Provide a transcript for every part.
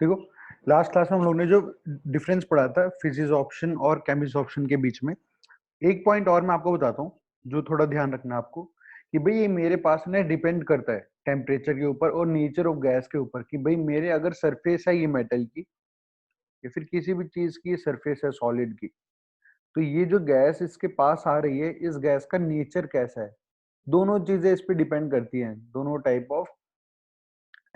देखो, last class में हम लोग ने जो डिफरेंस पढ़ा था फिजिसॉर्प्शन और केमिसॉर्प्शन के बीच में, एक पॉइंट और मैं आपको बताता हूँ जो थोड़ा ध्यान रखना आपको, कि भाई ये मेरे पास ना डिपेंड करता है टेम्परेचर के ऊपर और नेचर ऑफ गैस के ऊपर, कि भाई मेरे अगर सरफेस है ये मेटल की या फिर किसी भी चीज की सरफेस है सॉलिड की, तो ये जो गैस इसके पास आ रही है, इस गैस का नेचर कैसा है, दोनों चीजें इस पे डिपेंड करती हैं। दोनों टाइप ऑफ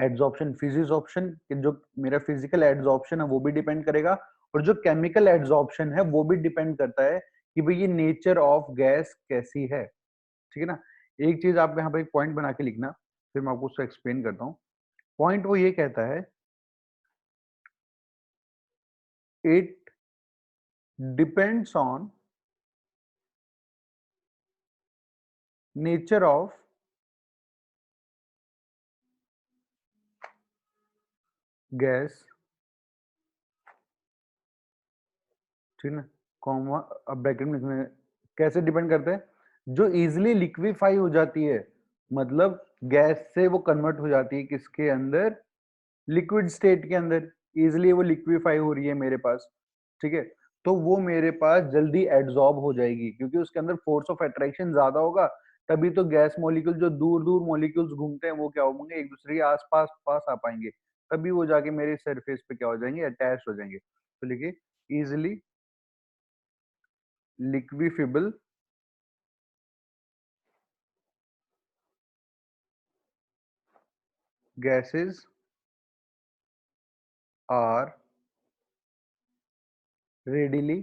एड्सॉर्प्शन, फिजिसॉर्प्शन, जो मेरा फिजिकल एड्सॉर्प्शन है वो भी डिपेंड करेगा, और जो केमिकल एड्सॉर्प्शन है वो भी डिपेंड करता है कि भाई ये नेचर ऑफ गैस कैसी है। ठीक है ना। एक चीज आप यहाँ पे एक पॉइंट बना के लिखना, फिर मैं आपको उसको एक्सप्लेन करता हूँ। पॉइंट वो ये कहता है, it depends on nature of gas. ठीक है ना। कॉमा, अब ब्रैकेट में लिखना है, कैसे डिपेंड करते हैं, जो इजिली लिक्विफाई हो जाती है, मतलब गैस से वो कन्वर्ट हो जाती है किसके अंदर, लिक्विड स्टेट के अंदर, इजिली वो लिक्विफाई हो रही है मेरे पास। ठीक है, तो वो मेरे पास जल्दी एड्सॉर्ब हो जाएगी क्योंकि उसके अंदर फोर्स ऑफ अट्रैक्शन ज्यादा होगा। तभी तो गैस मॉलिक्यूल, जो दूर दूर मॉलिक्यूल्स घूमते हैं, वो क्या होंगे, एक दूसरे के आसपास पास आ पाएंगे, तभी वो जाके मेरे सरफेस पे क्या हो जाएंगे, अटैच हो जाएंगे। तो लिखिए, easily लिक्विफिबल gases are readily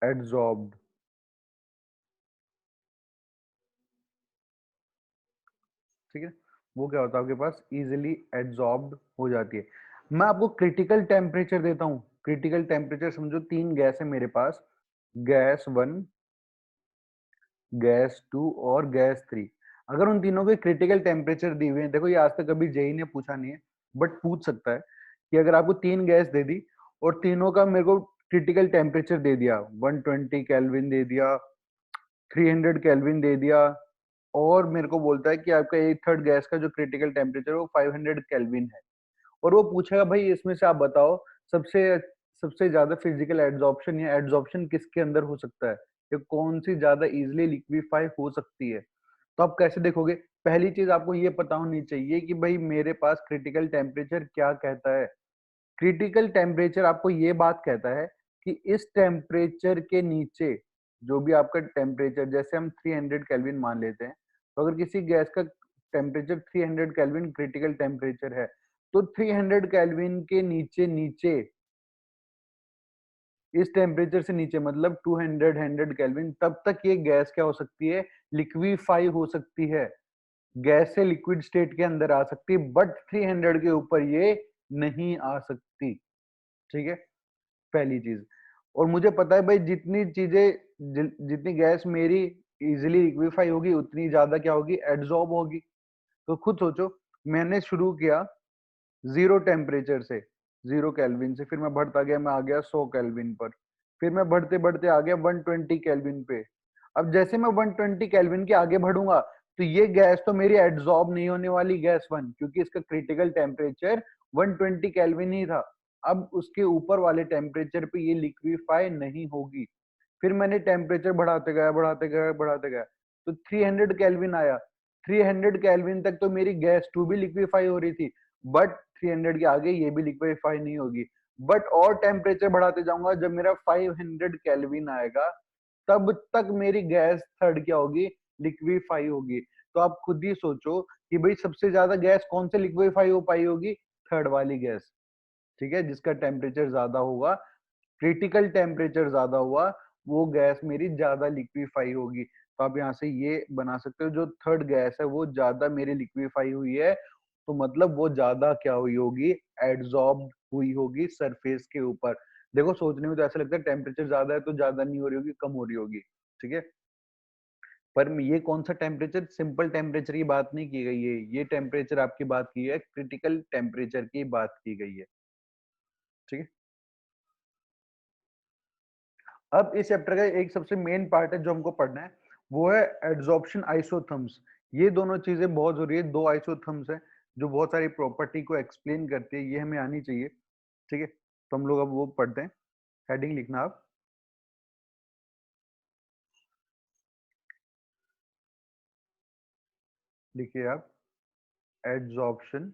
adsorbed। ठीक है, वो क्या होता है आपके पास, इजिली एड्सॉर्ब्ड हो जाती है। मैं आपको क्रिटिकल टेम्परेचर देता हूं। क्रिटिकल टेम्परेचर समझो, तीन गैस है मेरे पास, गैस वन, गैस टू और गैस थ्री। अगर उन तीनों के क्रिटिकल टेम्परेचर दिए हुए हैं, देखो ये आज तक कभी जेई ने पूछा नहीं है, बट पूछ सकता है कि अगर आपको तीन गैस दे दी और तीनों का मेरे को क्रिटिकल टेम्परेचर दे दिया, 120 केल्विन दे दिया, 300 केल्विन दे दिया, और मेरे को बोलता है कि आपका एक थर्ड गैस का जो क्रिटिकल टेम्परेचर है वो 500 केल्विन है, और वो पूछेगा भाई इसमें से आप बताओ सबसे सबसे ज्यादा फिजिकल एड्सॉर्प्शन या एड्सॉर्प्शन किसके अंदर हो सकता है, या कौन सी ज्यादा इजिली लिक्विफाई हो सकती है। तो आप कैसे देखोगे, पहली चीज आपको ये पता होनी चाहिए कि भाई मेरे पास क्रिटिकल टेम्परेचर क्या कहता है। क्रिटिकल टेम्परेचर आपको ये बात कहता है कि इस टेम्परेचर के नीचे जो भी आपका टेम्परेचर, जैसे हम 300 केल्विन मान लेते हैं, तो अगर किसी गैस का टेम्परेचर 300 केल्विन क्रिटिकल टेम्परेचर है, तो 300 केल्विन के नीचे नीचे, इस टेम्परेचर से नीचे मतलब 200 केल्विन, तब तक ये गैस क्या हो सकती है, लिक्विफाई हो सकती है, गैस से लिक्विड स्टेट के अंदर आ सकती है, बट 300 के ऊपर ये नहीं आ सकती। ठीक है, पहली चीज। और मुझे पता है भाई जितनी चीजें, जितनी गैस मेरी इजिली लिक्विफाई होगी, उतनी ज्यादा क्या होगी, एड्सॉर्ब होगी। तो खुद सोचो, मैंने शुरू किया जीरो टेम्परेचर से, 0 केल्विन से, फिर मैं बढ़ता गया, मैं आ गया 100 केल्विन पर, फिर मैं बढ़ते बढ़ते आ गया 120 केल्विन पे। अब जैसे मैं 120 केल्विन के आगे बढ़ूंगा, तो ये गैस तो मेरी एड्सॉर्ब नहीं होने वाली, गैस वन, क्योंकि इसका क्रिटिकल टेम्परेचर 120 केल्विन ही था। अब उसके ऊपर वाले टेम्परेचर पे ये लिक्विफाई नहीं होगी। फिर मैंने टेम्परेचर बढ़ाते गया बढ़ाते गया बढ़ाते गया, तो 300 केल्विन आया। 300 केल्विन तक तो मेरी गैस टू भी लिक्विफाई हो रही थी, बट 300 के आगे ये भी लिक्विफाई नहीं होगी। बट और टेम्परेचर बढ़ाते जाऊंगा, जब मेरा 500 केल्विन आएगा, तब तक मेरी गैस थर्ड क्या होगी, लिक्विफाई होगी। तो आप खुद ही सोचो कि भाई सबसे ज्यादा गैस कौन से लिक्विफाई हो पाई होगी, थर्ड वाली गैस। ठीक है, जिसका टेम्परेचर ज्यादा होगा, क्रिटिकल टेम्परेचर ज्यादा हुआ, वो गैस मेरी ज्यादा लिक्विफाई होगी। तो आप यहाँ से ये बना सकते हो, जो थर्ड गैस है वो ज्यादा मेरी लिक्विफाई हुई है, तो मतलब वो ज्यादा क्या हुई होगी, एड्सॉर्ब हुई होगी सरफेस के ऊपर। देखो सोचने में तो ऐसा लगता है टेम्परेचर ज्यादा है तो ज्यादा नहीं हो रही होगी, कम हो रही होगी। ठीक है, पर ये कौन सा टेम्परेचर, सिंपल टेम्परेचर की बात नहीं की गई है, ये टेम्परेचर आपकी बात की है, क्रिटिकल टेम्परेचर की बात की गई है। ठीक है, अब इस चैप्टर का एक सबसे मेन पार्ट है जो हमको पढ़ना है, वो है एड्सॉर्प्शन आइसोथर्म्स। ये दोनों चीजें बहुत जरूरी है, दो आइसोथर्म्स है जो बहुत सारी प्रॉपर्टी को एक्सप्लेन करती है, ये हमें आनी चाहिए। ठीक है, तो हम लोग अब वो पढ़ते हैं। हेडिंग लिखना आप, लिखिए आप एड्सॉर्प्शन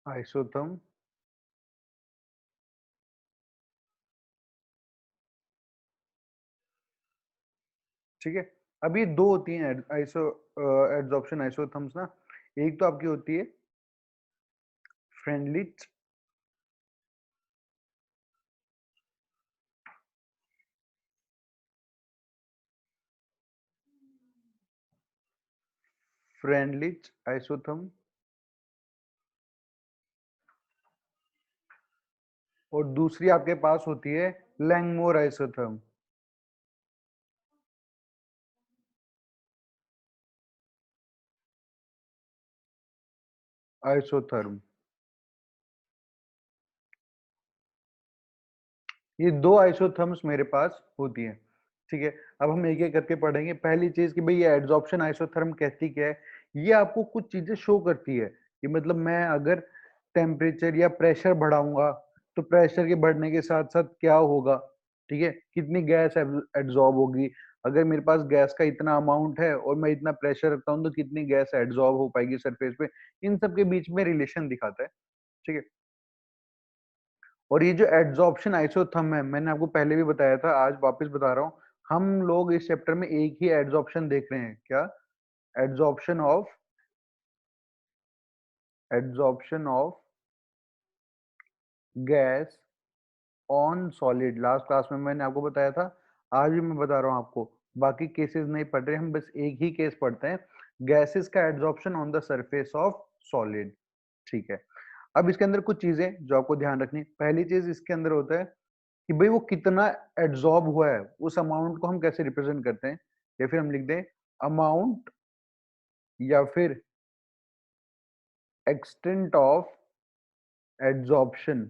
आइसोथर्म। ठीक है, अब ये दो होती हैं आइसो एड्सॉर्प्शन आइसोथर्म्स ना। एक तो आपकी होती है फ्रेंडलिच, फ्रेंडलिच आइसोथर्म, और दूसरी आपके पास होती है लैंगमोर आइसोथर्म। आइसोथर्म, ये दो आइसोथर्म्स मेरे पास होती हैं। ठीक है, अब हम एक एक करके पढ़ेंगे। पहली चीज कि भाई ये एड्सॉर्प्शन आइसोथर्म कहती क्या है। ये आपको कुछ चीजें शो करती है कि मतलब मैं अगर टेम्परेचर या प्रेशर बढ़ाऊंगा तो प्रेशर के बढ़ने के साथ साथ क्या होगा। ठीक है, कितनी गैस एब्जॉर्ब होगी। अगर मेरे पास गैस का इतना अमाउंट है और मैं इतना प्रेशर रखता हूँ तो कितनी गैस एब्जॉर्ब हो पाएगी सरफेस पे। इन सब के बीच में रिलेशन दिखाता है। ठीक है, और ये जो एड्सॉर्प्शन आइसोथर्म है, मैंने आपको पहले भी बताया था, आज वापस बता रहा हूँ। हम लोग इस चैप्टर में एक ही एड्सॉर्प्शन देख रहे हैं, क्या? Adsorption of adsorption of gas on solid. Last class में मैंने आपको बताया था, आज भी मैं बता रहा हूँ आपको। बाकी केसेस नहीं पढ़ रहे हम, बस एक ही केस पढ़ते हैं, गैसेस का adsorption on the surface of solid. ठीक है, अब इसके अंदर कुछ चीजें जो आपको ध्यान रखनी। पहली चीज इसके अंदर होता है कि भाई वो कितना एड्सॉर्ब हुआ है, उस अमाउंट को हम कैसे रिप्रेजेंट करते हैं। या फिर हम लिख दें अमाउंट या फिर एक्सटेंट ऑफ एड्सॉर्प्शन,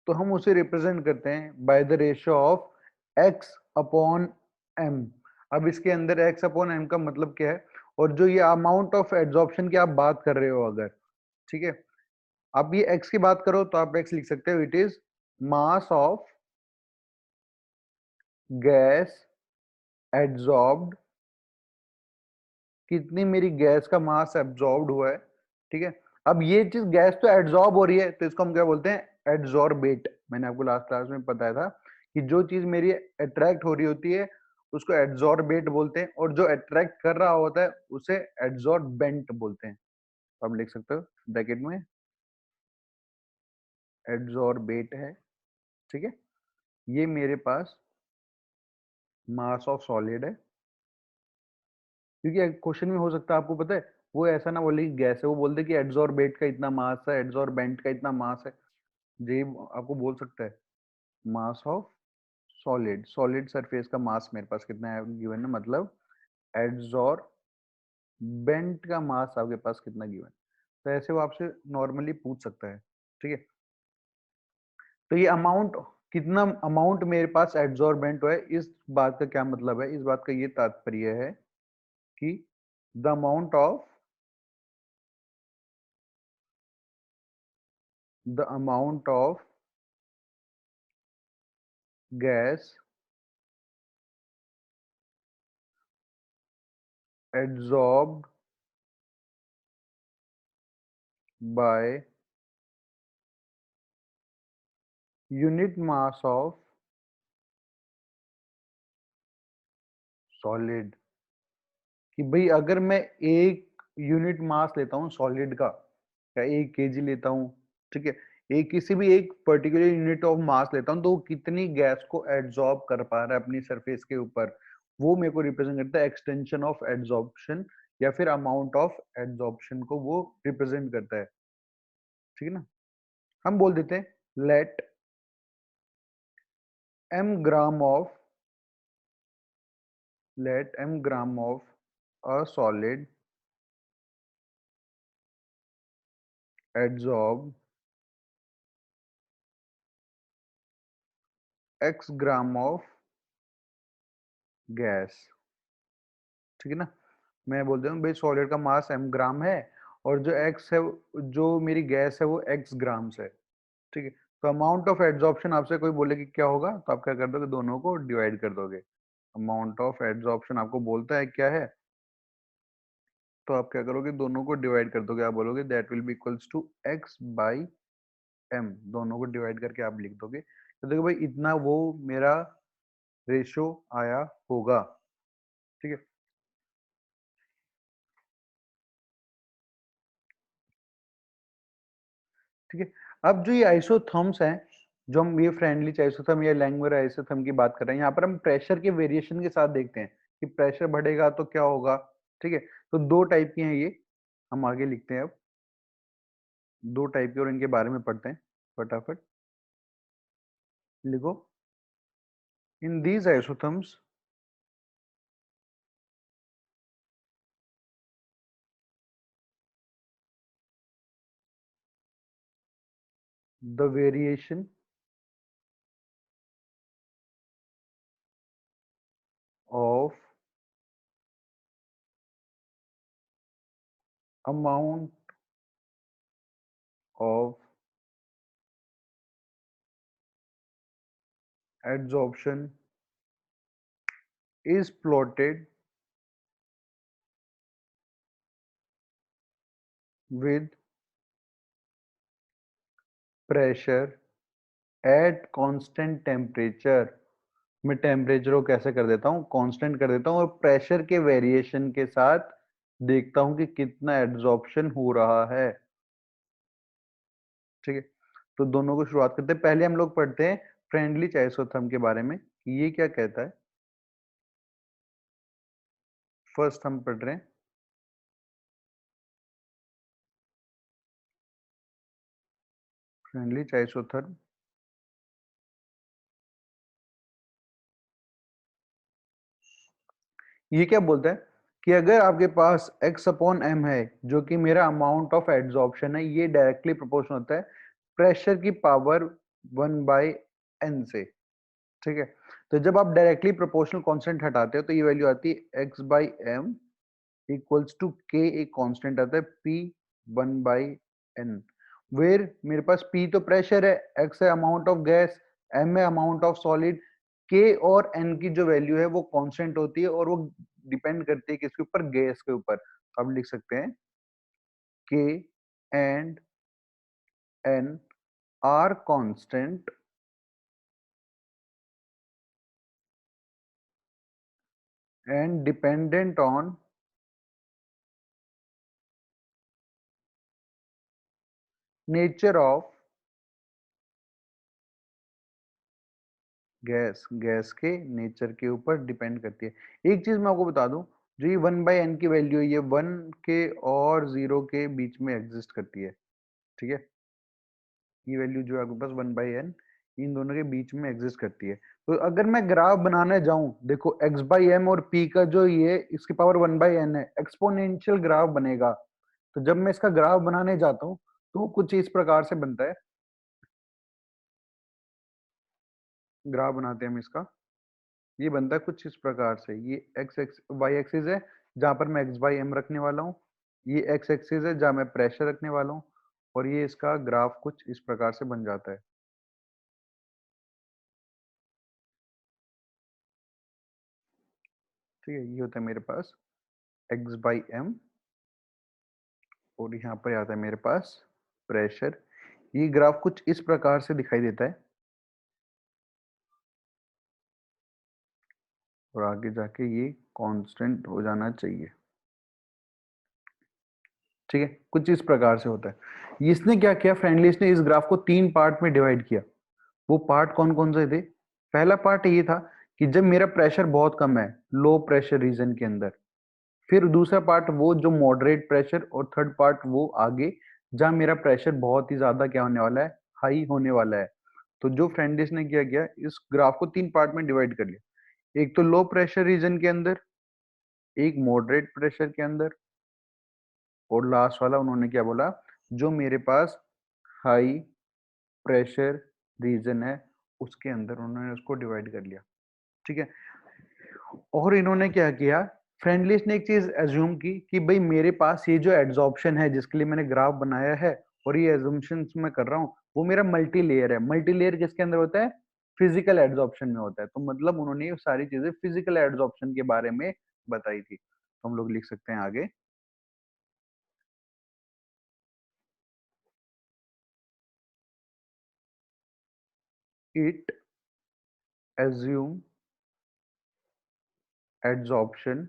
तो हम उसे रिप्रेजेंट करते हैं by the ratio of X upon M. अब इसके अंदर एक्स अपॉन एम का मतलब क्या है, और जो ये अमाउंट ऑफ एड्सॉर्प्शन की आप बात कर रहे हो अगर, ठीक है, आप ये एक्स की बात करो तो आप एक्स लिख सकते हो, it is mass of gas adsorbed, कितनी मेरी गैस का मास एब्जॉर्ब्ड हुआ है। ठीक है, अब ये चीज गैस तो एड्सॉर्ब हो रही है तो इसको हम क्या बोलते हैं, एड्सॉर्बेट। मैंने आपको लास्ट क्लास में बताया था कि जो चीज मेरी अट्रैक्ट हो रही होती है उसको एड्सॉर्बेट बोलते हैं, और जो अट्रैक्ट कर रहा होता है उसे एड्सॉर्बेंट बोलते हैं। तो आप लिख सकते हो ब्रैकेट में एड्सॉर्बेट है। ठीक है, ये मेरे पास मास ऑफ सॉलिड है। क्योंकि क्वेश्चन में हो सकता है, आपको पता है, वो ऐसा ना बोले कि गैस है, वो बोलते कि एड्सॉर्बेट का इतना मास है, एड्सॉर्बेंट का इतना मास है। जी, आपको बोल सकता है mass of solid, solid surface का मास मेरे पास कितना है गिवन है, मतलब एड्सॉर्बेंट का मास आपके पास कितना गिवन। तो ऐसे वो आपसे नॉर्मली पूछ सकता है। ठीक है, तो ये अमाउंट, कितना अमाउंट मेरे पास एड्सॉर्बेंट है, इस बात का क्या मतलब है, इस बात का ये तात्पर्य है कि the amount of the amount of gas adsorbed by unit mass of solid। कि भाई अगर मैं एक यूनिट मास लेता हूँ सॉलिड का, या 1 kg लेता हूँ, ठीक है, एक किसी भी एक पर्टिकुलर यूनिट ऑफ मास लेता हूँ, तो वो कितनी गैस को एड्सॉर्ब कर पा रहा है अपनी सरफेस के ऊपर, वो मेरे को रिप्रेजेंट करता है एक्सटेंशन ऑफ एड्सॉर्प्शन, या फिर अमाउंट ऑफ एड्सॉर्प्शन को वो रिप्रेजेंट करता है। ठीक है ना, हम बोल देते हैं let m gram of a solid adsorb x gram of gas, ठीक है ना। मैं बोल देता हूँ भाई सॉलिड का मास m ग्राम है और जो x है, जो मेरी गैस है वो x ग्राम्स है, ठीक है। तो अमाउंट ऑफ एड्सॉर्प्शन आपसे कोई बोले कि क्या होगा, तो आप क्या कर दोगे, दोनों को डिवाइड कर दोगे। अमाउंट ऑफ एड्सॉर्प्शन आपको बोलता है क्या है, तो आप क्या करोगे, दोनों को डिवाइड कर दोगे। आप बोलोगे that will be equals to x by m, दोनों को डिवाइड करके आप लिख दोगे। तो देखो भाई इतना वो मेरा रेशियो आया होगा, ठीक है। ठीक है, अब जो ये आइसोथर्म्स हैं, जो हम ये फ्रेंडली आइसोथर्म या लैंगमुयर आइसोथर्म की बात कर रहे हैं, यहाँ पर हम प्रेशर के वेरिएशन के साथ देखते हैं कि प्रेशर बढ़ेगा तो क्या होगा, ठीक है। तो दो टाइप के हैं ये, हम आगे लिखते हैं अब, दो टाइप के और इनके बारे में पढ़ते हैं फटाफट। लिखो, in these isotherms the variation of amount of adsorption is plotted with pressure at constant temperature। मैं टेम्परेचर को कैसे कर देता हूँ, कांस्टेंट कर देता हूँ और प्रेशर के वेरिएशन के साथ देखता हूँ कि कितना एड्सॉर्प्शन हो रहा है, ठीक है। तो दोनों को शुरुआत करते हैं। पहले हम लोग पढ़ते हैं फ्रेंडली आइसोथर्म के बारे में कि ये क्या कहता है। फर्स्ट हम पढ़ रहे हैं फ्रेंडली आइसोथर्म। ये क्या बोलता है कि अगर आपके पास x अपॉन m है, जो कि मेरा अमाउंट ऑफ एड्सॉर्प्शन है, ये डायरेक्टली प्रोपोर्शनल होता है प्रेशर की पावर 1/n से, ठीक है। तो जब आप डायरेक्टली प्रोपोर्शनल कांस्टेंट हटाते हो तो ये वैल्यू आती है x/m इक्वल्स टू k, एक कांस्टेंट आता है p 1/n, वेयर मेरे पास p तो प्रेशर है, x है अमाउंट ऑफ गैस, m है अमाउंट ऑफ सॉलिड, k और n की जो वैल्यू है वो कांस्टेंट होती है और वो डिपेंड करती है किसके ऊपर, गैस के ऊपर। तो आप लिख सकते हैं k and n are constant and dependent on nature of gas, gas के नेचर के ऊपर डिपेंड करती है। एक चीज मैं आपको बता दूं, जो ये 1/n की वैल्यू है, ये 1 के और 0 के बीच में एग्जिस्ट करती है, ठीक है। ये वैल्यू जो है आपके पास 1/n इन दोनों के बीच में एग्जिस्ट करती है। तो अगर मैं ग्राफ बनाने जाऊं, देखो x/m और p का जो ये इसकी पावर 1/n है, एक्सपोनेंशियल ग्राफ बनेगा। तो जब मैं इसका ग्राफ बनाने जाता हूँ तो कुछ इस प्रकार से बनता है। ग्राफ बनाते हैं हम इसका, ये बनता है कुछ इस प्रकार से। ये एक्स एक्स वाई एक्सिस है जहां पर मैं x/m रखने वाला हूँ, ये x एक्सिस है जहां मैं प्रेशर रखने वाला हूँ, और ये इसका ग्राफ कुछ इस प्रकार से बन जाता है, ठीक है। ये होता है मेरे पास x/m और यहाँ पर आता है मेरे पास प्रेशर। ये ग्राफ कुछ इस प्रकार से दिखाई देता है और आगे जाके ये कांस्टेंट हो जाना चाहिए, ठीक है। कुछ इस प्रकार से होता है। इसने क्या किया, फ्रेंडली ने इस ग्राफ को 3 पार्ट में डिवाइड किया। वो पार्ट कौन कौन से थे, पहला पार्ट ये था कि जब मेरा प्रेशर बहुत कम है, लो प्रेशर रीजन के अंदर, फिर दूसरा पार्ट वो जो मॉडरेट प्रेशर, और थर्ड पार्ट वो आगे जहां मेरा प्रेशर बहुत ही ज्यादा क्या होने वाला है, हाई होने वाला है। तो जो फ्रेंडिस ने क्या किया, इस ग्राफ को 3 पार्ट में डिवाइड कर लिया। एक तो लो प्रेशर रीजन के अंदर, एक मॉडरेट प्रेशर के अंदर, और लास्ट वाला उन्होंने क्या बोला, जो मेरे पास हाई प्रेशर रीजन है उसके अंदर उन्होंने उसको डिवाइड कर लिया, ठीक है। और इन्होंने क्या किया, फ्रेंडलिस्ट ने एक चीज एज्यूम की कि भाई मेरे पास ये जो एड्सॉर्प्शन है जिसके लिए मैंने ग्राफ बनाया है और ये एज्यूम्शन मैं कर रहा हूँ वो मेरा मल्टी लेयर है। मल्टी लेयर किसके अंदर होता है, फिजिकल एड्सॉर्प्शन में होता है। तो मतलब उन्होंने ये सारी चीजें फिजिकल एड्सॉर्प्शन के बारे में बताई थी। तो हम लोग लिख सकते हैं आगे, it assume adsorption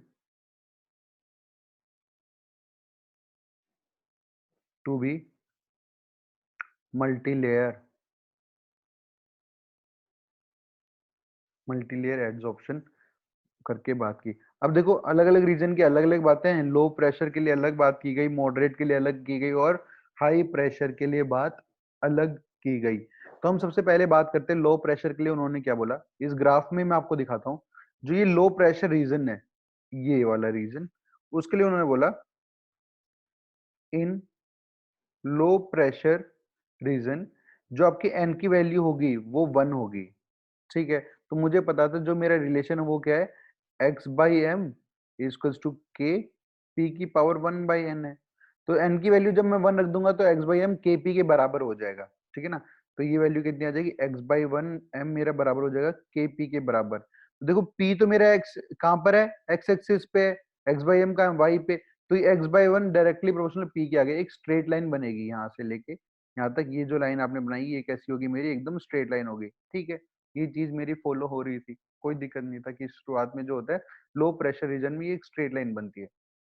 to be multi layer, multi layer adsorption करके बात की। अब देखो अलग अलग रीजन की अलग अलग बातें हैं। लो प्रेशर के लिए अलग बात की गई, मॉडरेट के लिए अलग की गई और हाई प्रेशर के लिए बात अलग की गई। तो हम सबसे पहले बात करते हैं लो प्रेशर के लिए उन्होंने क्या बोला। इस ग्राफ में मैं आपको दिखाता हूँ, जो ये लो प्रेशर रीजन है, ये वाला रीजन, उसके लिए उन्होंने बोला इन लो प्रेशर रीजन जो आपकी एन की वैल्यू होगी वो 1 होगी। ठीक है, तो मुझे पता था जो मेरा रिलेशन है वो क्या है, X by M equals to K P की पावर 1 बाई एन है। तो एन की वैल्यू जब मैं 1 रख दूंगा तो एक्स बाई एम के पी के बराबर हो जाएगा। ठीक है ना, तो ये वैल्यू कितनी आ जाएगी, एक्स बाई 1 एम मेरा बराबर हो जाएगा के पी के बराबर। तो देखो पी तो मेरा एक्स कहाँ पर है, एक्स एक्सिस पे है, एक्स बाई एम का वाई पे। तो ये x by 1 directly proportional P के आगे एक स्ट्रेट लाइन बनेगी यहाँ से लेके यहाँ तक। ये जो लाइन आपने बनाई ये कैसी होगी, मेरी एकदम स्ट्रेट लाइन होगी। ठीक है, ये चीज मेरी फॉलो हो रही थी, कोई दिक्कत नहीं था कि शुरुआत में जो होता है लो प्रेशर रीजन में ये एक स्ट्रेट लाइन बनती है।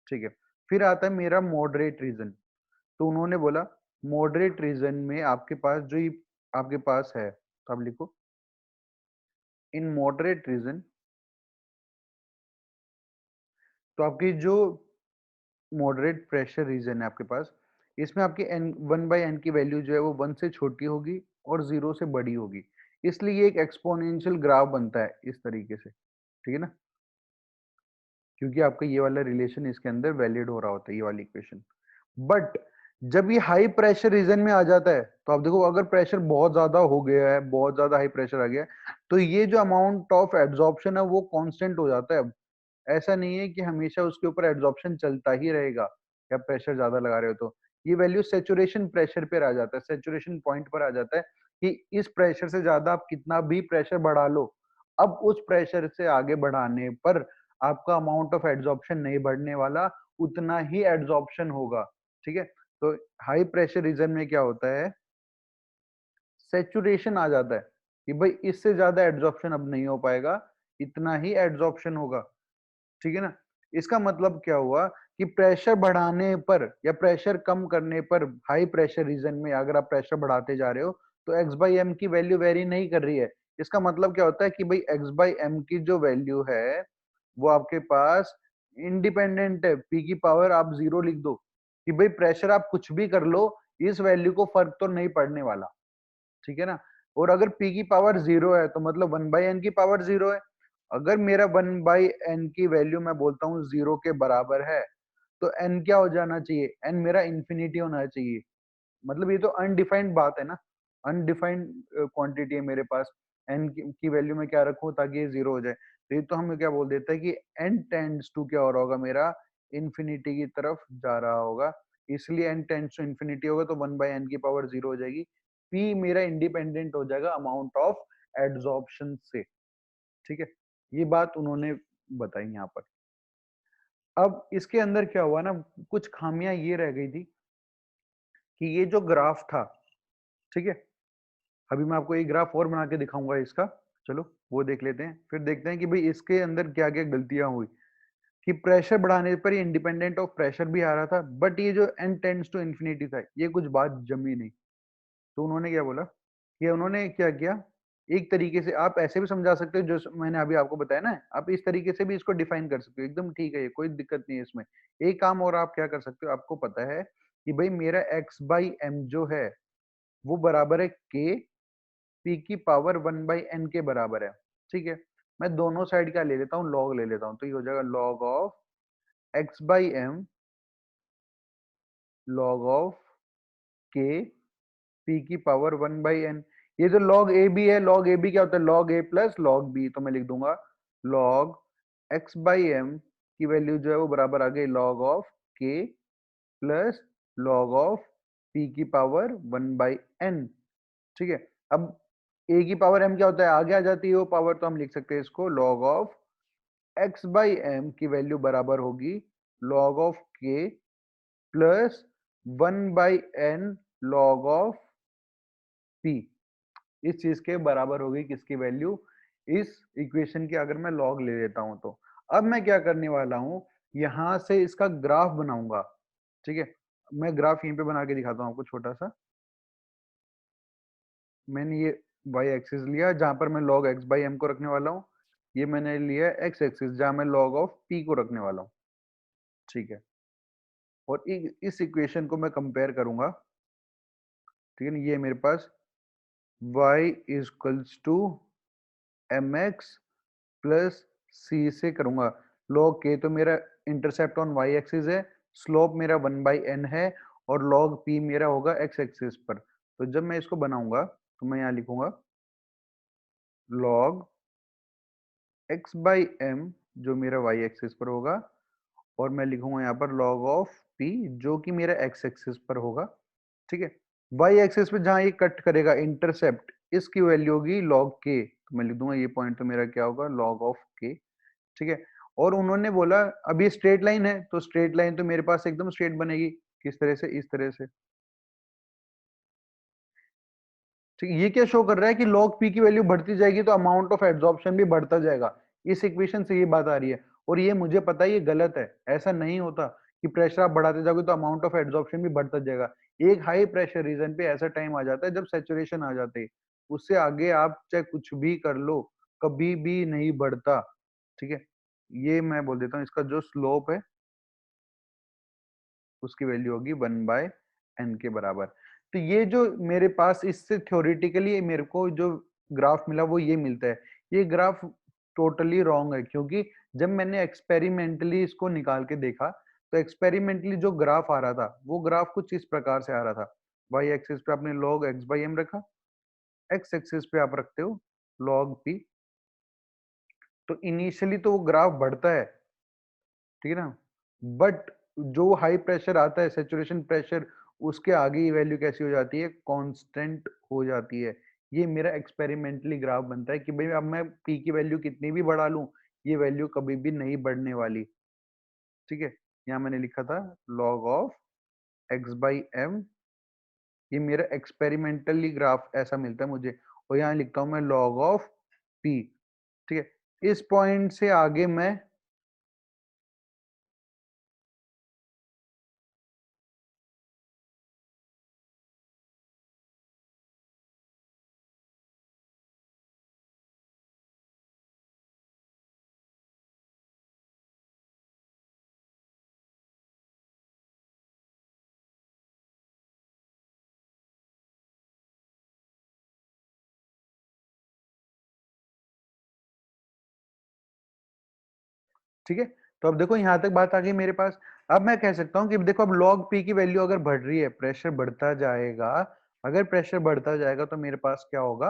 ठीक है, फिर आता है मेरा मॉडरेट रीजन। तो उन्होंने बोला मॉडरेट रीजन में आपके पास जो ये आपके पास है, तो आप लिखो इन मॉडरेट रीजन। तो आपकी जो मॉडरेट प्रेशर रीजन है आपके पास, इसमें आपकी एन 1 बाई एन की वैल्यू जो है वो 1 से छोटी होगी और 0 से बड़ी होगी। इसलिए ये एक एक्सपोनेंशियल ग्राफ बनता है इस तरीके से। ठीक है ना, क्योंकि आपका ये वाला रिलेशन इसके अंदर वैलिड हो रहा होता है, ये वाली इक्वेशन। बट जब ये हाई प्रेशर रीजन में आ जाता है तो आप देखो अगर प्रेशर बहुत ज्यादा हो गया है, बहुत ज्यादा हाई प्रेशर आ गया है, तो ये जो अमाउंट ऑफ एड्सॉर्प्शन है वो कांस्टेंट हो जाता है। अब ऐसा नहीं है कि हमेशा उसके ऊपर एड्सॉर्प्शन चलता ही रहेगा या प्रेशर ज्यादा लगा रहे हो तो। ये वैल्यू सेचुरेशन प्रेशर पर आ जाता है, सेचुरेशन पॉइंट पर आ जाता है कि इस प्रेशर से ज्यादा आप कितना भी प्रेशर बढ़ा लो, अब उस प्रेशर से आगे बढ़ाने पर आपका अमाउंट ऑफ एड्सॉर्प्शन नहीं बढ़ने वाला, उतना ही एड्सॉर्प्शन होगा। ठीक है, तो हाई प्रेशर रीजन में क्या होता है, सैचुरेशन आ जाता है कि भाई इससे ज्यादा एड्सॉर्प्शन अब नहीं हो पाएगा, इतना ही एड्सॉर्प्शन होगा। ठीक है ना, इसका मतलब क्या हुआ कि प्रेशर बढ़ाने पर या प्रेशर कम करने पर हाई प्रेशर रीजन में अगर आप प्रेशर बढ़ाते जा रहे हो तो एक्स बाई एम की वैल्यू वेरी नहीं कर रही है। इसका मतलब क्या होता है कि भाई एक्स बाई एम की जो वैल्यू है वो आपके पास इंडिपेंडेंट है, पी की पावर आप 0 लिख दो कि भाई प्रेशर आप कुछ भी कर लो इस वैल्यू को फर्क तो नहीं पड़ने वाला। ठीक है ना, और अगर p की पावर 0 है तो मतलब 1 बाई एन की पावर 0 है। अगर मेरा 1 बाई एन की वैल्यू मैं बोलता हूँ 0 के बराबर है तो n क्या हो जाना चाहिए, n मेरा इंफिनिटी होना चाहिए। मतलब ये तो अनडिफाइंड बात है ना, अनडिफाइंड क्वांटिटी है मेरे पास, n की वैल्यू में क्या रखूं ताकि ये 0 हो जाए। तो ये तो हमें क्या बोल देता है कि n टेंड्स टू क्या हो रहा होगा, मेरा इंफिनिटी की तरफ जा रहा होगा। इसलिए n टेंड्स टू इंफिनिटी होगा तो 1 बाई एन की पावर 0 हो जाएगी। p मेरा इंडिपेंडेंट हो जाएगा अमाउंट ऑफ एड्सॉर्प्शन से। ठीक है, ये बात उन्होंने बताई यहाँ पर। अब इसके अंदर क्या हुआ ना, कुछ खामियां ये रह गई थी कि ये जो ग्राफ था, ठीक है, अभी मैं आपको एक ग्राफ और बना के दिखाऊंगा इसका, चलो वो देख लेते हैं, फिर देखते हैं कि भाई इसके अंदर क्या क्या गलतियां हुई। कि प्रेशर बढ़ाने पर ये इंडिपेंडेंट ऑफ प्रेशर भी आ रहा था, बट ये जो n टेंड्स टू इन्फिनिटी था ये कुछ बात जमी नहीं। तो उन्होंने क्या बोला कि उन्होंने क्या किया, एक तरीके से आप ऐसे भी समझा सकते हो जो मैंने अभी आपको बताया ना, आप इस तरीके से भी इसको डिफाइन कर सकते हो, एकदम ठीक है, ये कोई दिक्कत नहीं है इसमें। एक काम और आप क्या कर सकते हो, आपको पता है कि भाई मेरा x बाई एम जो है वो बराबर है k p की पावर 1 बाई एन के बराबर है। ठीक है, मैं दोनों साइड क्या ले लेता हूँ, लॉग ले लेता हूँ, तो ये हो जाएगा log of x by M log of k p की पावर 1 बाई एन। ये जो लॉग ए बी है, लॉग ए बी क्या होता है, log A plus log B, तो मैं लिख दूंगा लॉग एक्स बाई एम की वैल्यू जो है वो बराबर आ गई log of K plus log of P की पावर 1/n। ठीक है, अब ए की पावर m क्या होता है, आगे आ जाती है वो पावर, तो हम लिख सकते हैं इसको log of x by M की वैल्यू बराबर होगी log of k plus 1/n log of p। इस चीज के बराबर होगी किसकी वैल्यू, इस इक्वेशन की अगर मैं लॉग ले लेता हूं तो। अब मैं क्या करने वाला हूं, यहां से इसका ग्राफ बनाऊंगा। ठीक है, मैं ग्राफ यहीं पे बना के दिखाता हूं आपको छोटा सा। मैंने ये y एक्सिस लिया जहां पर मैं log x बाई एम को रखने वाला हूँ, ये मैंने लिया x एक्सिस जहां मैं log ऑफ p को रखने वाला हूँ। ठीक है, और इस इक्वेशन को मैं कंपेयर करूंगा। ठीक है ना, ये मेरे पास y equals to M x plus c से करूंगा। log k तो मेरा इंटरसेप्ट ऑन y एक्सिस है, स्लोप मेरा 1/n है, और log p मेरा होगा x एक्सिस पर। तो जब मैं इसको बनाऊंगा तो मैं यहाँ लिखूंगा log x बाई एम जो मेरा y एक्सिस पर होगा, और मैं लिखूंगा यहाँ पर log ऑफ p जो कि मेरा x एक्सिस पर होगा। ठीक है, y एक्सिस पे जहां ये कट करेगा इंटरसेप्ट, इसकी वैल्यू होगी log k, तो मैं लिख दूंगा ये पॉइंट तो मेरा क्या होगा log ऑफ k। ठीक है, और उन्होंने बोला अब ये स्ट्रेट लाइन है, तो स्ट्रेट लाइन तो मेरे पास एकदम स्ट्रेट बनेगी, किस तरह से, इस तरह से। ठीक है, ये क्या शो कर रहा है कि log p की वैल्यू बढ़ती जाएगी तो अमाउंट ऑफ एब्जॉर्प्शन भी बढ़ता जाएगा। इस इक्वेशन से ये बात आ रही है, और ये मुझे पता है ये गलत है। ऐसा नहीं होता कि प्रेशर आप बढ़ाते जाओगे तो अमाउंट ऑफ एब्जॉर्प्शन भी बढ़ता जाएगा। एक हाई प्रेशर रीजन पे ऐसा टाइम आ जाता है जब सैचुरेशन आ जाते है, उससे आगे आप चाहे कुछ भी कर लो कभी भी नहीं बढ़ता। ठीक है, ये मैं बोल देता हूँ, इसका जो स्लोप है उसकी वैल्यू होगी 1/n के बराबर। तो ये जो मेरे पास इससे थ्योरेटिकली मेरे को जो ग्राफ मिला वो ये मिलता है। ये ग्राफ टोटली रॉन्ग है, क्योंकि जब मैंने एक्सपेरिमेंटली इसको निकाल के देखा तो एक्सपेरिमेंटली जो ग्राफ आ रहा था वो ग्राफ कुछ इस प्रकार से आ रहा था। वाई एक्सिस पे आपने log x बाई एम रखा, एक्स एक्सिस पे आप रखते हो log p। तो इनिशियली तो वो ग्राफ बढ़ता है, ठीक है ना, बट जो हाई प्रेशर आता है सेचुरेशन प्रेशर, उसके आगे ये वैल्यू कैसी हो जाती है, कांस्टेंट हो जाती है। ये मेरा एक्सपेरिमेंटली ग्राफ बनता है कि भाई अब मैं पी की वैल्यू कितनी भी बढ़ा लूं ये वैल्यू कभी भी नहीं बढ़ने वाली। ठीक है, यहाँ मैंने लिखा था log of X by M, ये मेरा एक्सपेरिमेंटली ग्राफ ऐसा मिलता है मुझे, और यहाँ लिखता हूँ मैं log ऑफ पी। ठीक है, इस पॉइंट से आगे मैं, ठीक है, तो अब देखो यहां तक बात आ गई मेरे पास। अब मैं कह सकता हूं कि देखो अब log p की वैल्यू अगर बढ़ रही है, प्रेशर बढ़ता जाएगा, अगर प्रेशर बढ़ता जाएगा तो मेरे पास क्या होगा,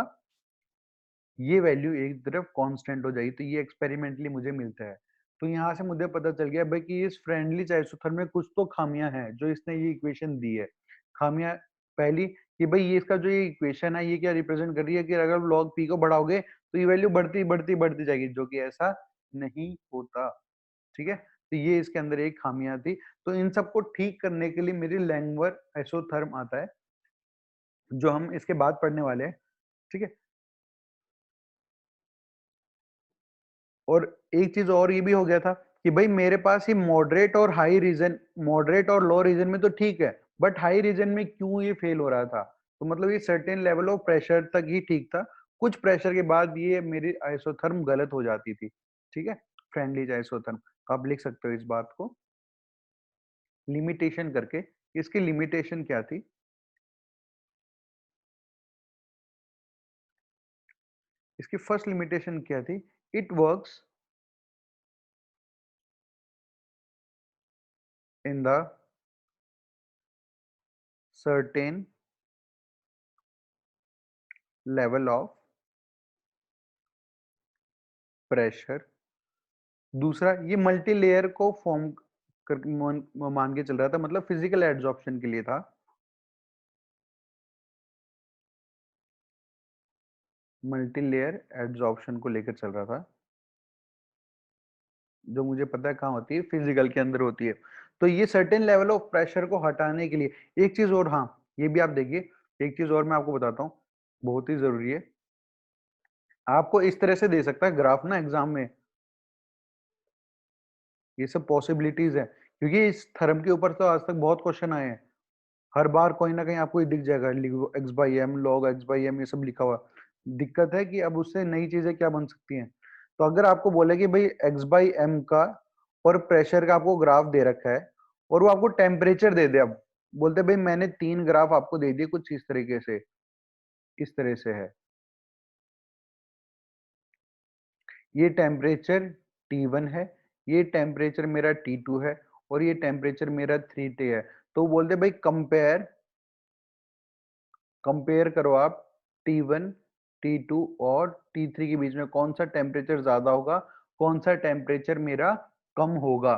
ये वैल्यू एक तरफ कांस्टेंट हो जाएगी। तो ये एक्सपेरिमेंटली मुझे मिलता है। तो यहाँ से मुझे पता चल गया भाई कि इस फ्रेंडली आइसोथर्म में कुछ तो खामियां हैं जो इसने ये इक्वेशन दी है। खामियां पहली कि भाई ये इसका जो ये इक्वेशन है ये क्या रिप्रेजेंट कर रही है कि अगर log p को बढ़ाओगे तो ये वैल्यू बढ़ती बढ़ती बढ़ती जाएगी, जो कि ऐसा नहीं होता। ठीक है, तो ये इसके अंदर एक खामियां थी। तो इन सबको ठीक करने के लिए मेरी लैंगवर आइसोथर्म आता है जो हम इसके बाद पढ़ने वाले हैं। ठीक है, और एक चीज और ये भी हो गया था कि भाई मेरे पास ये मॉडरेट और हाई रीजन, मॉडरेट और लो रीजन में तो ठीक है, बट हाई रीजन में क्यों ये फेल हो रहा था, तो मतलब ये सर्टेन लेवल ऑफ प्रेशर तक ही ठीक था, कुछ प्रेशर के बाद ये मेरी आइसोथर्म गलत हो जाती थी। ठीक है, फ्रेंडली आइसोथर्म, आप लिख सकते हो इस बात को लिमिटेशन करके। इसकी लिमिटेशन क्या थी, इसकी फर्स्ट लिमिटेशन क्या थी, it works in the certain level of pressure दूसरा ये मल्टी लेयर को फॉर्म कर मान के चल रहा था, मतलब फिजिकल एड्सॉर्प्शन के लिए था। मल्टी लेयर एड्सॉर्प्शन को लेकर चल रहा था, जो मुझे पता है कहाँ होती है, फिजिकल के अंदर होती है। तो ये सर्टेन लेवल ऑफ प्रेशर को हटाने के लिए एक चीज और, हाँ ये भी आप देखिए, एक चीज और मैं आपको बताता हूँ, बहुत ही जरूरी है। आपको इस तरह से दे सकता है ग्राफ ना एग्जाम में, ये सब पॉसिबिलिटीज है, क्योंकि इस थर्म के ऊपर तो आज तक बहुत क्वेश्चन आए हैं। हर बार कोई ना कहीं आपको ये दिख जाएगा, X by M, log X by M, ये सब लिखा हुआ। दिक्कत है कि अब उससे नई चीजें क्या बन सकती हैं। तो अगर आपको बोले कि भाई एक्स बाई एम का और प्रेशर का आपको ग्राफ दे रखा है, और वो आपको टेम्परेचर दे दे, अब बोलते भाई मैंने 3 ग्राफ आपको दे दिए कुछ इस तरीके से, इस तरह से है, ये टेम्परेचर T1 है, ये टेम्परेचर मेरा T2 है, और ये टेम्परेचर मेरा 3T है। तो बोलते भाई कंपेयर, कंपेयर करो आप T1, T2 और T3 के बीच में कौन सा टेम्परेचर ज्यादा होगा, कौन सा टेम्परेचर मेरा कम होगा।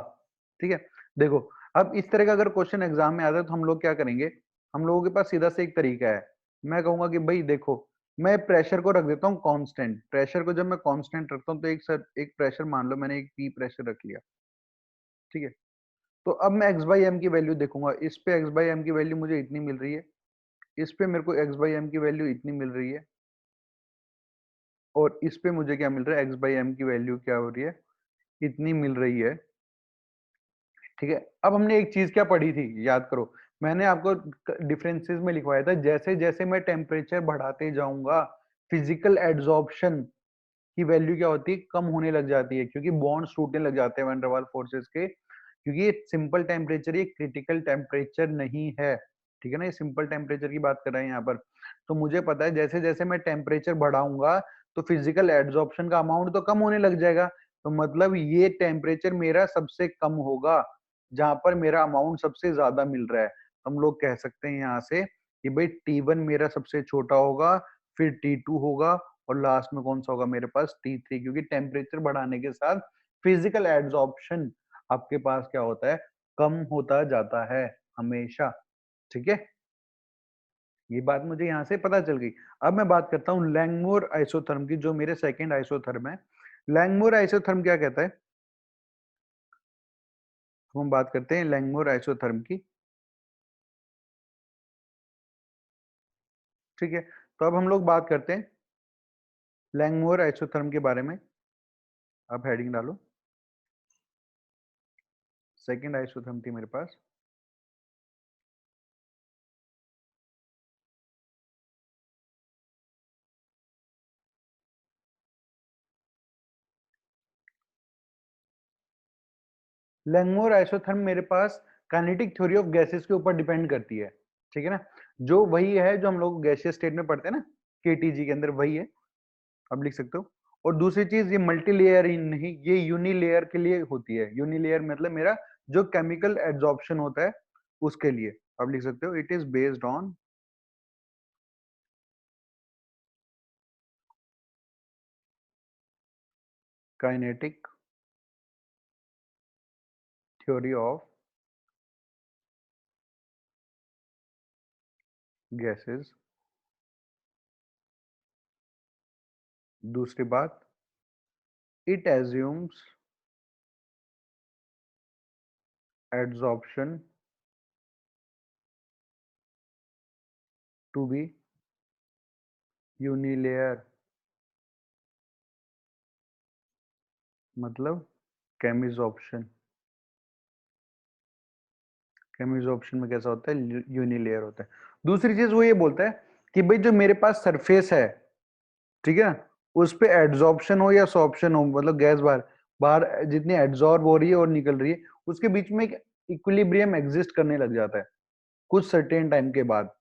ठीक है, देखो अब इस तरह का अगर क्वेश्चन एग्जाम में आता है तो हम लोग क्या करेंगे, हम लोगों के पास सीधा से एक तरीका है। मैं कहूंगा कि भाई देखो, मैं प्रेशर को रख देता हूँ कांस्टेंट, प्रेशर को जब मैं कांस्टेंट रखता हूँ तो एक प्रेशर मान लो मैंने एक पी प्रेशर रख लिया। ठीक है, तो अब मैं एक्स बाई एम की वैल्यू देखूंगा, इस पे एक्स बाई एम की वैल्यू मुझे इतनी मिल रही है, इस पे मेरे को एक्स बाई एम की वैल्यू इतनी मिल रही है, और इस पे मुझे क्या मिल रहा है, एक्स बाई एम की वैल्यू क्या हो रही है, इतनी मिल रही है। ठीक है, अब हमने एक चीज क्या पढ़ी थी याद करो, मैंने आपको डिफरेंसेस में लिखवाया था, जैसे जैसे मैं टेम्परेचर बढ़ाते जाऊंगा फिजिकल एड्सॉर्प्शन की वैल्यू क्या होती है, कम होने लग जाती है, क्योंकि बॉन्ड्स टूटने लग जाते हैं वैन डर वाल फोर्सेस के, क्योंकि ये सिंपल टेम्परेचर, ये क्रिटिकल टेम्परेचर नहीं है। ठीक है ना, ये सिंपल टेम्परेचर की बात कर रहे हैं यहाँ पर। तो मुझे पता है जैसे जैसे मैं टेम्परेचर बढ़ाऊंगा तो फिजिकल एड्सॉर्प्शन का अमाउंट तो कम होने लग जाएगा, तो मतलब ये टेम्परेचर मेरा सबसे कम होगा जहां पर मेरा अमाउंट सबसे ज्यादा मिल रहा है। हम लोग कह सकते हैं यहाँ से कि भाई T1 मेरा सबसे छोटा होगा, फिर T2 होगा, और लास्ट में कौन सा होगा मेरे पास, T3, क्योंकि टेम्परेचर बढ़ाने के साथ फिजिकल एड्सॉर्प्शन आपके पास क्या होता है, कम होता जाता है हमेशा। ठीक है, ये बात मुझे यहाँ से पता चल गई। अब मैं बात करता हूँ लैंगमोर आइसोथर्म की, जो मेरे सेकंड आइसोथर्म है। लैंगमोर आइसोथर्म क्या कहता है, हम बात करते हैं लैंगमोर आइसोथर्म की। ठीक है, तो अब हम लोग बात करते हैं लैंगमोर आइसोथर्म के बारे में। अब हेडिंग डालो, सेकंड आइसोथर्म थी मेरे पास। लैंगमोर आइसोथर्म मेरे पास काइनेटिक थ्योरी ऑफ गैसेस के ऊपर डिपेंड करती है। ठीक है ना, जो वही है जो हम लोग गैसियस स्टेट में पढ़ते हैं ना, केटीजी के अंदर वही है, आप लिख सकते हो। और दूसरी चीज, ये मल्टी लेयर ही नहीं, ये यूनिलेयर के लिए होती है। यूनिलेयर मतलब मेरा जो केमिकल एड्सॉर्प्शन होता है उसके लिए आप लिख सकते हो, it is based on kinetic theory of gases. दूसरी बात, it assumes adsorption to be unilayer, मतलब केमिसॉर्प्शन, केमिसॉर्प्शन में कैसा होता है, यूनिलेयर होता है। दूसरी चीज वो ये बोलता है कि भाई जो मेरे पास सरफेस है, ठीक है ना, उस पे एड्सॉर्प्शन हो या सॉर्प्शन हो, मतलब गैस बाहर बाहर जितनी एड्सॉर्ब हो रही है और निकल रही है, उसके बीच में एक इक्विलिब्रियम एग्जिस्ट करने लग जाता है कुछ सर्टेन टाइम के बाद।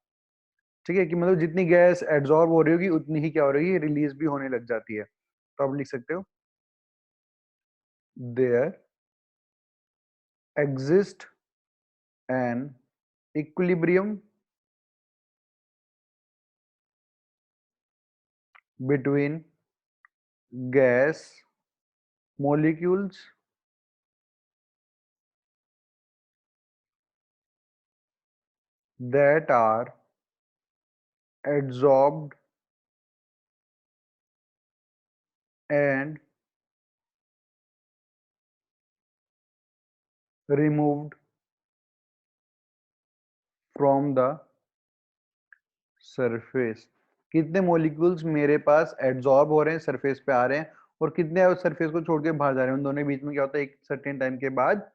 ठीक है, कि मतलब जितनी गैस एड्सॉर्ब हो रही होगी उतनी ही क्या हो रही है, रिलीज भी होने लग जाती है। तो आप लिख सकते हो, there exist an equilibrium between gas molecules that are adsorbed and removed from the surface. कितने मॉलिक्यूल्स मेरे पास एड्सॉर्ब हो रहे हैं, सरफेस पे आ रहे हैं, और कितने सरफेस को छोड़ के बाहर जा रहे हैं। उन दोनों के बीच में क्या होता है, एक सर्टेन टाइम के बाद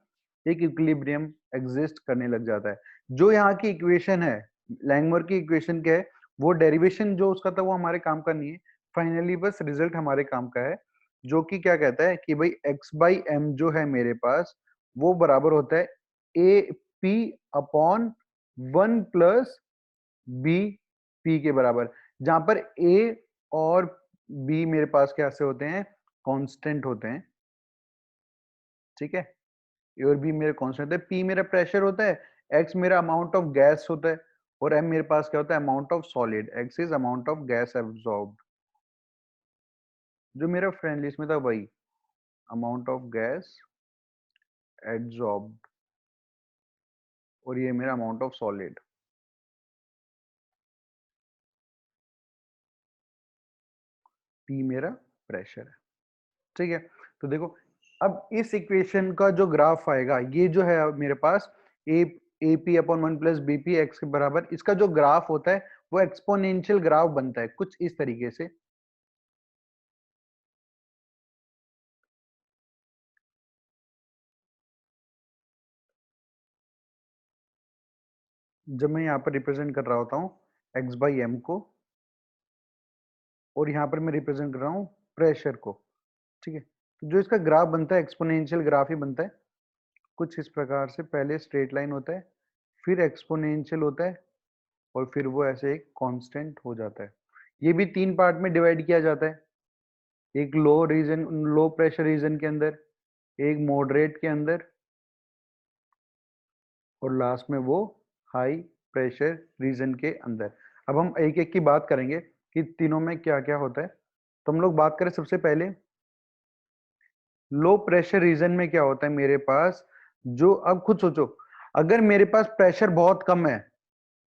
एक इक्विलिब्रियम एग्जिस्ट करने लग जाता है। जो यहाँ की इक्वेशन है, लैंगमोर की इक्वेशन क्या है, वो डेरिवेशन जो उसका था वो हमारे काम का नहीं है, फाइनली बस रिजल्ट हमारे काम का है, जो कि क्या कहता है कि भाई एक्स बाई एम जो है मेरे पास वो बराबर होता है A P upon 1 plus B P के बराबर, जहां पर ए और बी मेरे पास कैसे होते हैं, कांस्टेंट होते हैं। ठीक है, ए और बी मेरे कांस्टेंट होते हैं, पी मेरा प्रेशर होता है, एक्स मेरा अमाउंट ऑफ गैस होता है, और एम मेरे पास क्या होता है, amount of solid. X is amount of gas absorbed, जो मेरा फ्रेंड लिस्ट में था वही अमाउंट ऑफ गैस एब्सॉर्ब्ड, और ये मेरा अमाउंट ऑफ सॉलिड। पी मेरा प्रेशर है। ठीक है, तो देखो अब इस इक्वेशन का जो ग्राफ आएगा, ये जो है मेरे पास a a P upon 1 plus B p x के बराबर, इसका जो ग्राफ होता है वो एक्सपोनेंशियल ग्राफ बनता है कुछ इस तरीके से। जब मैं यहाँ पर रिप्रेजेंट कर रहा होता हूँ एक्स बाई एम को, और यहाँ पर मैं रिप्रेजेंट कर रहा हूँ प्रेशर को। ठीक है, तो जो इसका ग्राफ बनता है एक्सपोनेंशियल ग्राफ ही बनता है कुछ इस प्रकार से। पहले स्ट्रेट लाइन होता है, फिर एक्सपोनेंशियल होता है, और फिर वो ऐसे एक कांस्टेंट हो जाता है। ये भी 3 पार्ट में डिवाइड किया जाता है, एक लो रीजन, लो प्रेशर रीजन के अंदर, एक मॉडरेट के अंदर, और लास्ट में वो हाई प्रेशर रीजन के अंदर। अब हम एक एक की बात करेंगे कि तीनों में क्या क्या होता है। तो हम लोग बात करें सबसे पहले लो प्रेशर रीजन में क्या होता है मेरे पास। जो अब खुद सोचो, अगर मेरे पास प्रेशर बहुत कम है,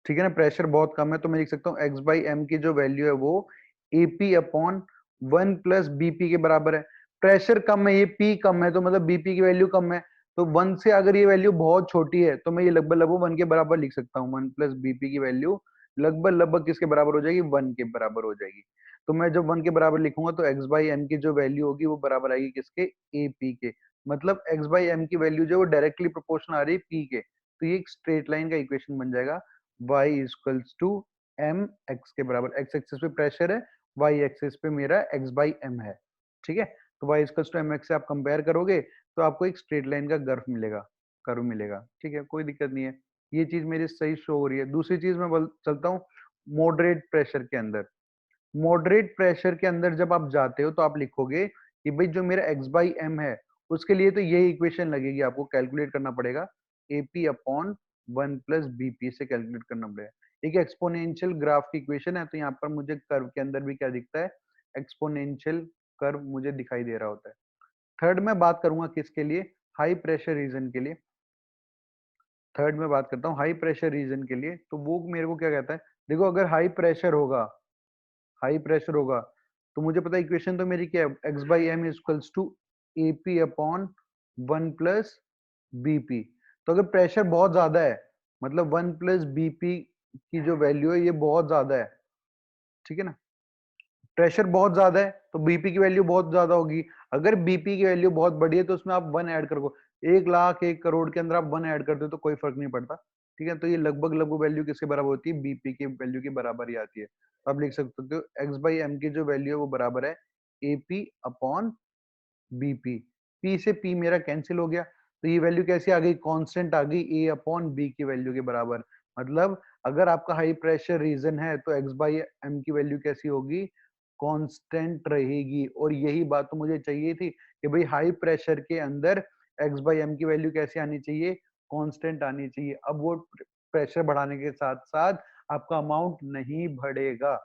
ठीक है ना, प्रेशर बहुत कम है, तो मैं लिख सकता हूँ एक्स बाई एम की जो वैल्यू है वो एपी अपॉन 1 प्लस बीपी के बराबर है। प्रेशर कम है, ये पी कम है, तो मतलब बीपी की वैल्यू कम है, तो 1 से अगर ये वैल्यू बहुत छोटी है तो मैं ये लगभग लगभग 1 के बराबर लिख सकता हूँ। 1 प्लस बीपी की वैल्यू लगभग लगभग किसके बराबर हो जाएगी, 1 के बराबर हो जाएगी। तो मैं जब 1 के बराबर लिखूंगा तो एक्स बाई एम की जो वैल्यू होगी वो बराबर आएगी किसके, ए पी के। मतलब एक्स बाई एम की वैल्यू जो वो डायरेक्टली प्रोपोर्शनल आ रही है पी के, तो ये एक स्ट्रेट लाइन का इक्वेशन बन जाएगा y equals to M X के बराबर। एक्स एक्सिस पे प्रेशर है, y एक्सिस पे मेरा x बाई एम है। ठीक है, तो y equals to M X से आप कंपेयर करोगे तो आपको एक स्ट्रेट लाइन का कर्व मिलेगा, कर्व मिलेगा। ठीक है, कोई दिक्कत नहीं है, ये चीज मेरी सही शो हो रही है। दूसरी चीज मैं चलता हूँ मॉडरेट प्रेशर के अंदर। मॉडरेट प्रेशर के अंदर जब आप जाते हो तो आप लिखोगे कि भाई जो मेरा x बाई एम है उसके लिए तो यही इक्वेशन लगेगी, आपको कैलकुलेट करना पड़ेगा AP अपॉन 1 प्लस बीपी से कैलकुलेट करना पड़ेगा। एक एक्सपोनेंशियल ग्राफ की इक्वेशन है, तो यहाँ पर मुझे कर्व के अंदर भी क्या दिखता है, एक्सपोनेंशियल कर्व मुझे दिखाई दे रहा होता है। थर्ड में बात करूंगा किसके लिए, हाई प्रेशर रीजन के लिए। थर्ड में बात करता हूँ हाई प्रेशर रीजन के लिए, तो वो मेरे को क्या कहता है, देखो अगर हाई प्रेशर होगा, हाई प्रेशर होगा तो मुझे पता है इक्वेशन तो मेरी क्या है, X by M equals to A P upon 1 plus BP. तो अगर प्रेशर बहुत ज्यादा है, मतलब 1 प्लस बीपी की जो वैल्यू है ये बहुत ज्यादा है, ठीक है ना, प्रेशर बहुत ज्यादा है तो बीपी की वैल्यू बहुत ज्यादा होगी। अगर बीपी की वैल्यू बहुत बड़ी है तो उसमें आप 1 ऐड करो, 1 लाख 1 करोड़ के अंदर आप 1 ऐड करते हो तो कोई फर्क नहीं पड़ता। ठीक है, तो ये लगभग लगभग वैल्यू किसके बराबर होती है, बीपी की वैल्यू के बराबर ही आती है। तो आप लिख सकते हो एक्स बाई एम की जो वैल्यू है वो बराबर है एपी अपॉन बीपी। पी से पी मेरा कैंसिल हो गया, तो ये वैल्यू कैसी आ गई, कांस्टेंट आ गई, ए अपॉन बी की वैल्यू के बराबर। मतलब अगर आपका हाई प्रेशर रीजन है तो एक्स बाई एम की वैल्यू कैसी होगी, कांस्टेंट रहेगी। और यही बात तो मुझे चाहिए थी कि भाई हाई प्रेशर के अंदर एक्स बाई एम की वैल्यू कैसी आनी चाहिए, कांस्टेंट आनी चाहिए। अब वो प्रेशर बढ़ाने के साथ साथ आपका अमाउंट नहीं बढ़ेगा।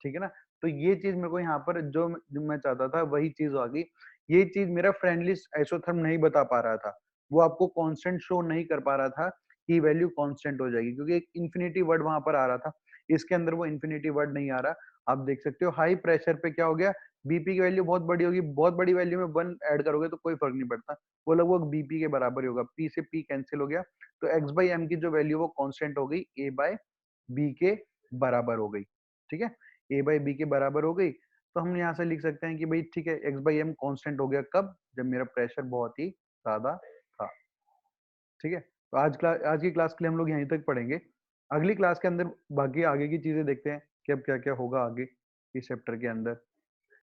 ठीक है ना, तो ये चीज मेरे को यहाँ पर जो मैं चाहता था वही चीज आ गई। ये चीज मेरा फ्रेंडली आइसोथर्म नहीं बता पा रहा था, वो आपको कांस्टेंट शो नहीं कर पा रहा था की वैल्यू कांस्टेंट हो जाएगी, क्योंकि एक इन्फिनिटी वर्ड वहां पर आ रहा था, इसके अंदर वो इन्फिनिटी वर्ड नहीं आ रहा। आप देख सकते हो हाई प्रेशर पे क्या हो गया, बीपी की वैल्यू बहुत बड़ी होगी, बहुत बड़ी वैल्यू में 1 ऐड करोगे तो कोई फर्क नहीं पड़ता, वो लगभग बीपी के बराबर ही होगा, पी से पी कैंसिल हो गया, तो एक्स बाई एम की जो वैल्यू वो कांस्टेंट हो गई, ए बाय बी के बराबर हो गई। ठीक है, ए बाई बी के बराबर हो गई, तो हम यहाँ से लिख सकते हैं कि भाई ठीक है, एक्स बाई एम कॉन्स्टेंट हो गया कब, जब मेरा प्रेशर बहुत ही ज्यादा था। ठीक है, तो आज की क्लास के लिए हम लोग यहीं तक पढ़ेंगे। अगली क्लास के अंदर बाकी आगे की चीजें देखते हैं कि अब क्या क्या होगा आगे इस चैप्टर के अंदर।